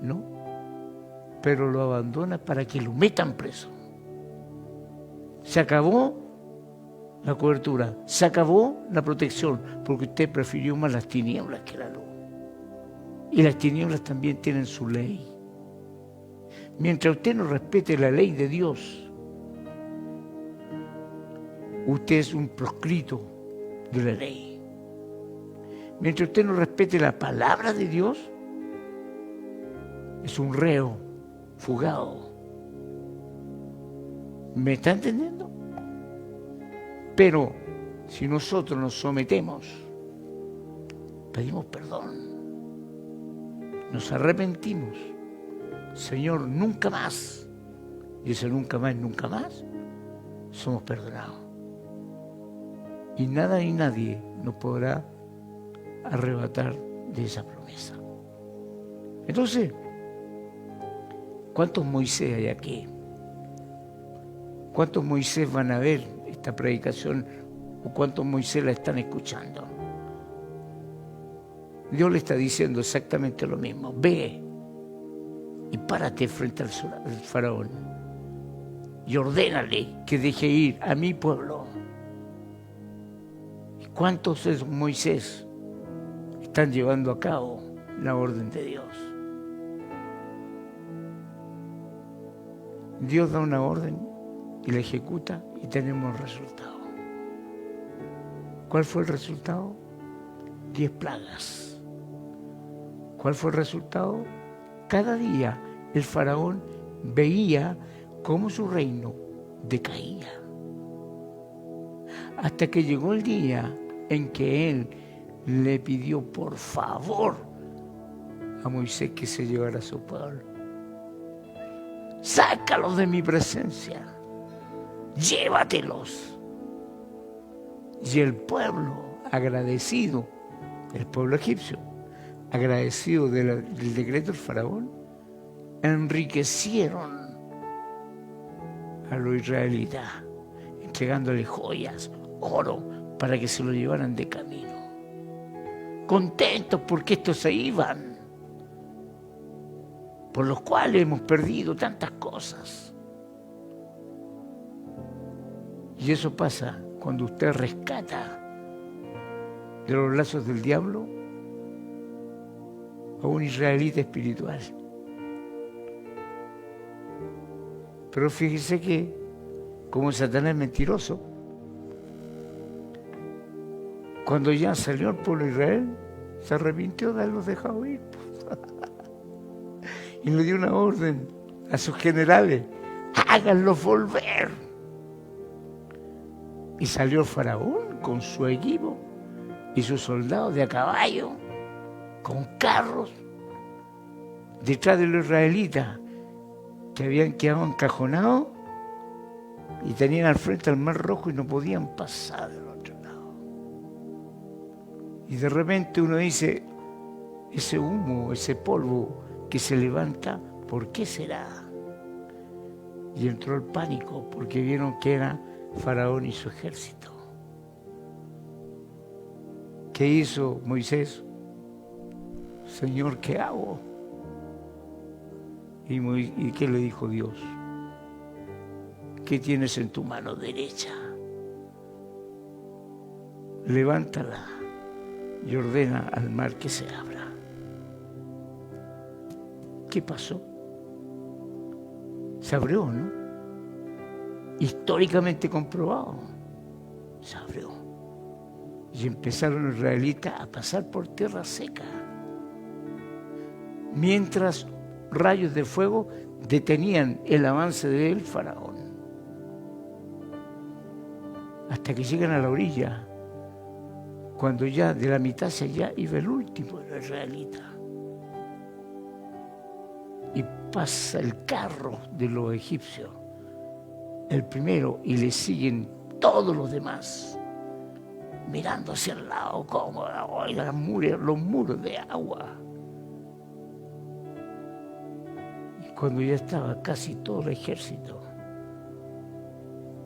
No. Pero lo abandona para que lo metan preso. Se acabó la cobertura, se acabó la protección, porque usted prefirió más las tinieblas que la luz. Y las tinieblas también tienen su ley. Mientras usted no respete la ley de Dios, usted es un proscrito de la ley. Mientras usted no respete la palabra de Dios, es un reo fugado. ¿Me está entendiendo? Pero si nosotros nos sometemos, pedimos perdón, nos arrepentimos, Señor, nunca más, y ese nunca más, somos perdonados. Y nada ni nadie nos podrá arrebatar de esa promesa. Entonces, ¿cuántos Moisés hay aquí? ¿Cuántos Moisés van a ver esta predicación o cuántos Moisés la están escuchando? Dios le está diciendo exactamente lo mismo. Ve y párate frente al faraón y ordénale que deje ir a mi pueblo. ¿Y cuántos es Moisés están llevando a cabo la orden de Dios? Dios da una orden y la ejecuta y tenemos resultado. ¿Cuál fue el resultado? 10 plagas. ¿Cuál fue el resultado? Cada día el faraón veía cómo su reino decaía. Hasta que llegó el día en que él le pidió por favor a Moisés que se llevara a su pueblo. Sácalos de mi presencia. Llévatelos. Y el pueblo agradecido, el pueblo egipcio, agradecido del decreto del faraón, enriquecieron a los israelitas, entregándole joyas, oro, para que se lo llevaran de camino. Contentos porque estos se iban, por los cuales hemos perdido tantas cosas. Y eso pasa cuando usted rescata de los lazos del diablo a un israelita espiritual. Pero fíjese que, como Satanás es mentiroso, cuando ya salió el pueblo de Israel, se arrepintió de haberlos dejado ir. Y le dio una orden a sus generales: háganlos volver. Y salió el faraón con su equipo y sus soldados de a caballo, con carros, detrás de los israelitas que habían quedado encajonados y tenían al frente al Mar Rojo y no podían pasar del otro lado. Y de repente uno dice: ese humo, ese polvo que se levanta, ¿por qué será? Y entró el pánico porque vieron que era Faraón y su ejército. ¿Qué hizo Moisés? Señor, ¿qué hago? ¿Y qué le dijo Dios? ¿Qué tienes en tu mano derecha? Levántala y ordena al mar que se abra. ¿Qué pasó? Se abrió, ¿no? Históricamente comprobado. Se abrió. Y empezaron los israelitas a pasar por tierra seca. Mientras rayos de fuego detenían el avance del faraón. Hasta que llegan a la orilla, cuando ya de la mitad hacia allá iba el último de los israelitas. Y pasa el carro de los egipcios, el primero, y le siguen todos los demás, mirando hacia el lado, como los muros de agua. Y cuando ya estaba casi todo el ejército,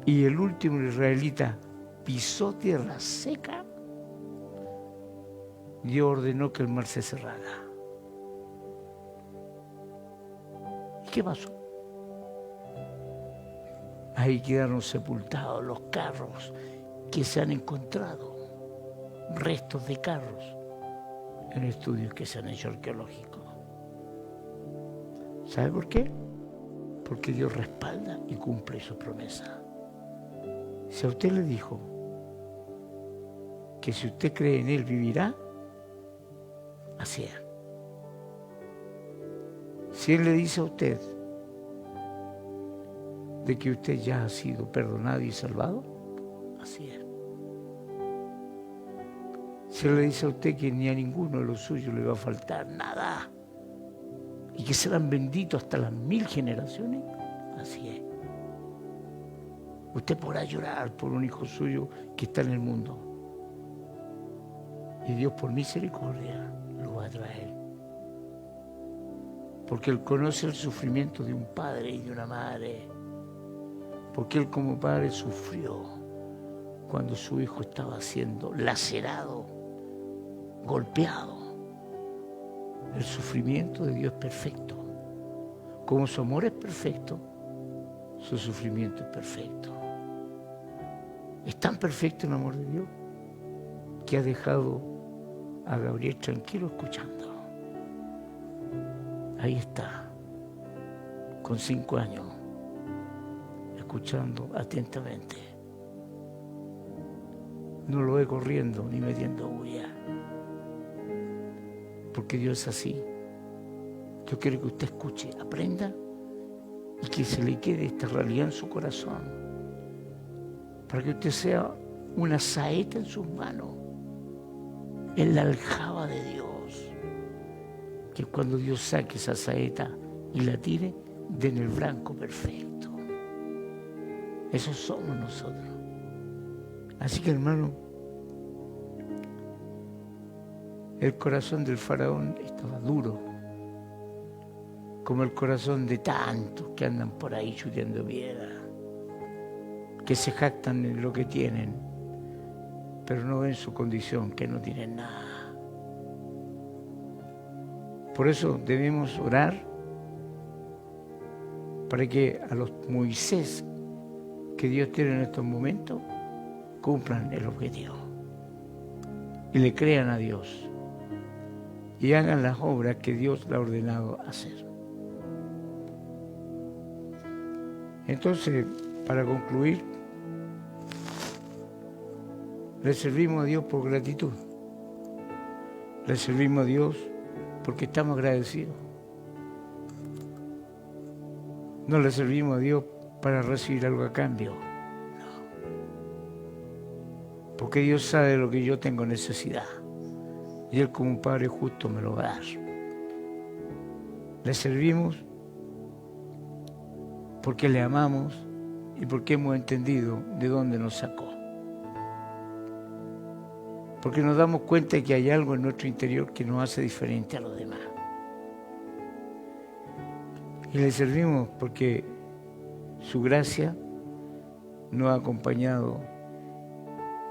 y el último israelita pisó tierra seca, Dios ordenó que el mar se cerrara. ¿Y qué pasó? Ahí quedaron sepultados los carros que se han encontrado, restos de carros, en estudios que se han hecho arqueológicos. ¿Sabe por qué? Porque Dios respalda y cumple su promesa. Si a usted le dijo que si usted cree en Él vivirá, así es. Si Él le dice a usted de que usted ya ha sido perdonado y salvado, así es. Si Él le dice a usted que ni a ninguno de los suyos le va a faltar nada y que serán benditos hasta las 1000 generaciones, así es. Usted podrá llorar por un hijo suyo que está en el mundo y Dios por misericordia lo va a traer. Porque Él conoce el sufrimiento de un padre y de una madre. Porque Él como padre sufrió cuando su hijo estaba siendo lacerado, golpeado. El sufrimiento de Dios es perfecto. Como su amor es perfecto, su sufrimiento es perfecto. Es tan perfecto el amor de Dios que ha dejado a Gabriel tranquilo escuchando. Ahí está, con 5 años, escuchando atentamente. No lo ve corriendo ni metiendo bulla, porque Dios es así. Yo quiero que usted escuche, aprenda y que se le quede esta realidad en su corazón, para que usted sea una saeta en sus manos, en la aljaba de Dios. Que cuando Dios saque esa saeta y la tire, den el blanco perfecto. Esos somos nosotros. Así que, hermano, el corazón del faraón estaba duro, como el corazón de tantos que andan por ahí chuteando piedra, que se jactan en lo que tienen, pero no ven su condición, que no tienen nada. Por eso debemos orar para que a los Moisés que Dios tiene en estos momentos cumplan el objetivo y le crean a Dios y hagan las obras que Dios le ha ordenado hacer. Entonces, para concluir, le servimos a Dios por gratitud. Le servimos a Dios porque estamos agradecidos. No le servimos a Dios para recibir algo a cambio. No. Porque Dios sabe lo que yo tengo necesidad. Y Él, como un Padre justo, me lo va a dar. Le servimos porque le amamos y porque hemos entendido de dónde nos sacó. Porque nos damos cuenta de que hay algo en nuestro interior que nos hace diferente a los demás. Y le servimos porque su gracia nos ha acompañado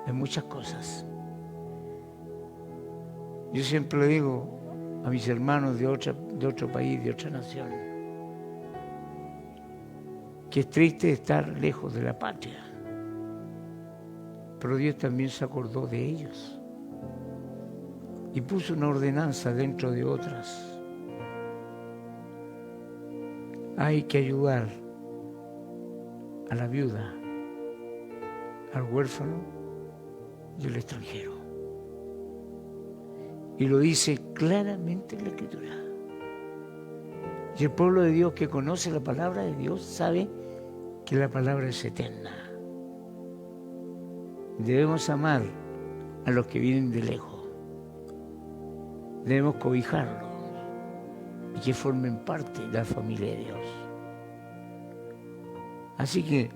en muchas cosas. Yo siempre le digo a mis hermanos de otro país, de otra nación, que es triste estar lejos de la patria, pero Dios también se acordó de ellos y puso una ordenanza dentro de otras. Hay que ayudar a la viuda, al huérfano y al extranjero. Y lo dice claramente en la Escritura. Y el pueblo de Dios que conoce la palabra de Dios sabe que la palabra es eterna. Debemos amar a los que vienen de lejos. Debemos cobijarlos y que formen parte de la familia de Dios. Así que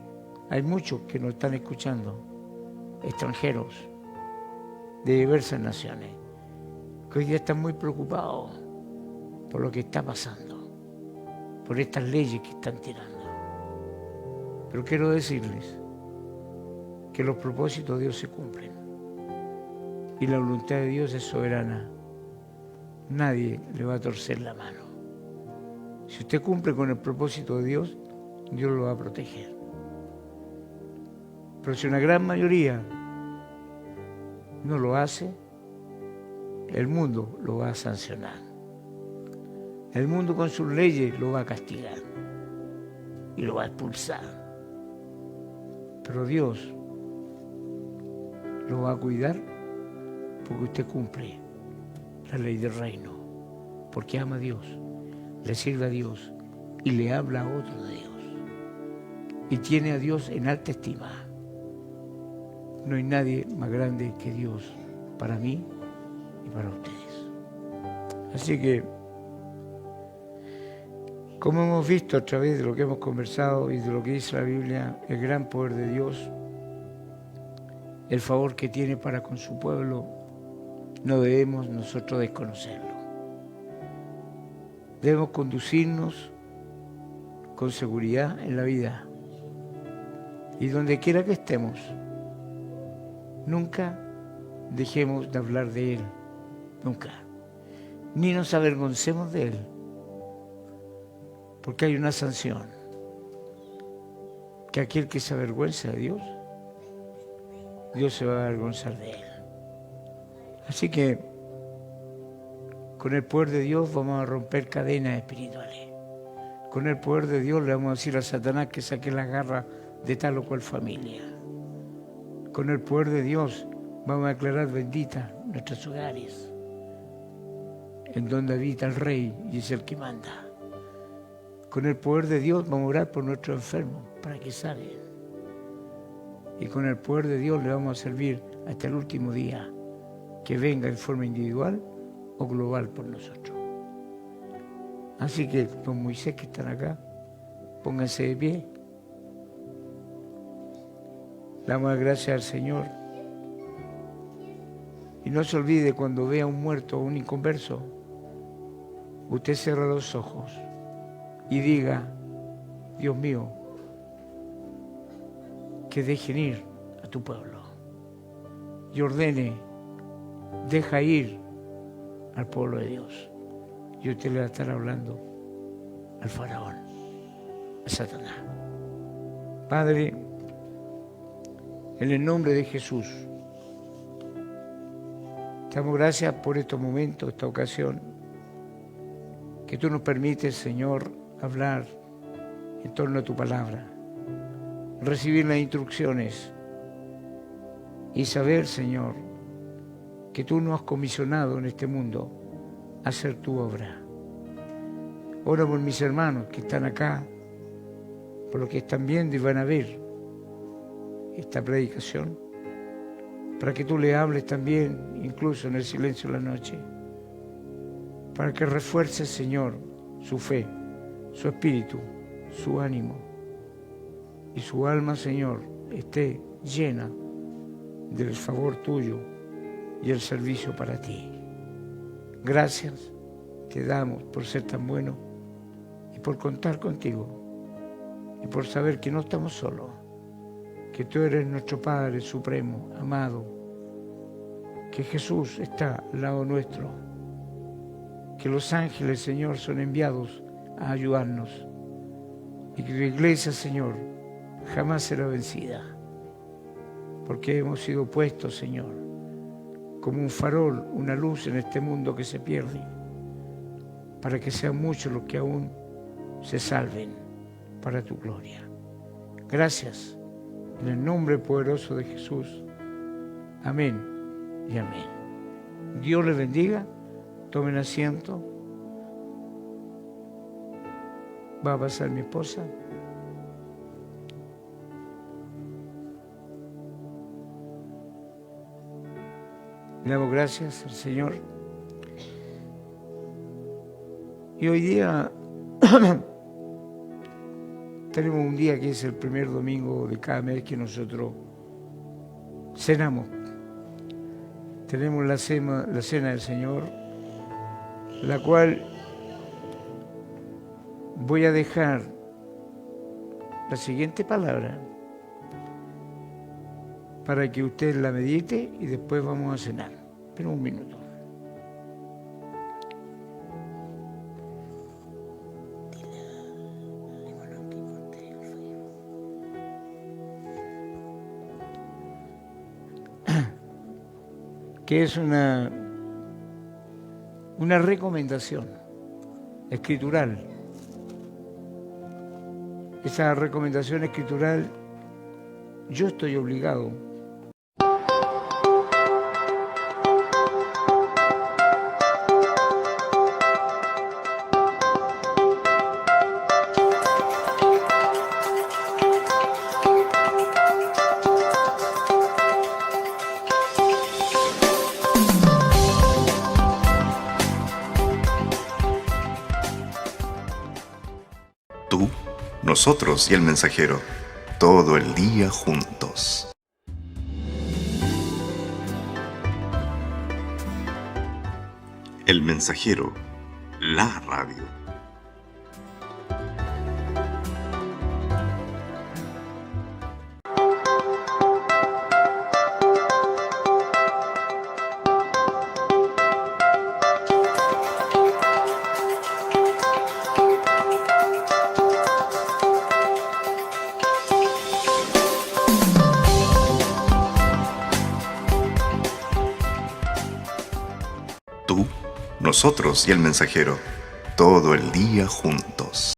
hay muchos que nos están escuchando, extranjeros de diversas naciones, que hoy día están muy preocupados por lo que está pasando, por estas leyes que están tirando. Pero quiero decirles que los propósitos de Dios se cumplen y la voluntad de Dios es soberana. Nadie le va a torcer la mano. Si usted cumple con el propósito de Dios, Dios lo va a proteger. Pero si una gran mayoría no lo hace, el mundo lo va a sancionar. El mundo con sus leyes lo va a castigar y lo va a expulsar. Pero Dios lo va a cuidar porque usted cumple la ley del reino, porque ama a Dios, le sirve a Dios y le habla a otro de Dios. Y tiene a Dios en alta estima. No hay nadie más grande que Dios para mí y para ustedes. Así que, como hemos visto a través de lo que hemos conversado y de lo que dice la Biblia, el gran poder de Dios, el favor que tiene para con su pueblo, no debemos nosotros desconocerlo. Debemos conducirnos con seguridad en la vida. Y donde quiera que estemos, nunca dejemos de hablar de Él. Nunca. Ni nos avergoncemos de Él. Porque hay una sanción. Que aquel que se avergüenza de Dios, Dios se va a avergonzar de él. Así que con el poder de Dios vamos a romper cadenas espirituales. Con el poder de Dios le vamos a decir a Satanás que saque las garras de tal o cual familia. Con el poder de Dios vamos a declarar benditas nuestros hogares, en donde habita el Rey y es el que manda. Con el poder de Dios vamos a orar por nuestros enfermos para que sanen. Y con el poder de Dios le vamos a servir hasta el último día, que venga en forma individual o global por nosotros. Así que los Moisés que están acá, pónganse de pie. Damos gracias al Señor. Y no se olvide, cuando vea a un muerto o un inconverso, usted cierra los ojos y diga: Dios mío, que dejen ir a tu pueblo. Y ordene, deja ir al pueblo de Dios. Y usted le va a estar hablando al faraón, a Satanás. Padre, en el nombre de Jesús, te damos gracias por estos momentos, esta ocasión. que tú nos permites, Señor, hablar en torno a tu palabra, recibir las instrucciones y saber, Señor, que tú nos has comisionado en este mundo a hacer tu obra. Ora por mis hermanos que están acá, por los que están viendo y van a ver esta predicación, para que tú le hables también, incluso en el silencio de la noche, para que refuerce, Señor, su fe, su espíritu, su ánimo, y su alma, Señor, esté llena del favor tuyo y el servicio para ti. Gracias te damos por ser tan bueno y por contar contigo y por saber que no estamos solos, que tú eres nuestro Padre Supremo, amado, que Jesús está al lado nuestro, que los ángeles, Señor, son enviados a ayudarnos y que tu iglesia, Señor, jamás será vencida, porque hemos sido puestos, Señor, como un farol, una luz en este mundo que se pierde, para que sean muchos los que aún se salven para tu gloria. Gracias, en el nombre poderoso de Jesús. Amén y amén. Dios les bendiga. Tomen asiento. Va a pasar mi esposa. Le damos gracias al Señor. Y hoy día tenemos un día que es el primer domingo de cada mes que nosotros cenamos. Tenemos la cena del Señor, la cual voy a dejar la siguiente palabra para que usted la medite y después vamos a cenar. Pero un minuto. Que es una recomendación escritural. Esa recomendación escritural, yo estoy obligado Tú, nosotros y el mensajero, todo el día juntos. El mensajero, la radio. Tú, nosotros y el mensajero, todo el día juntos.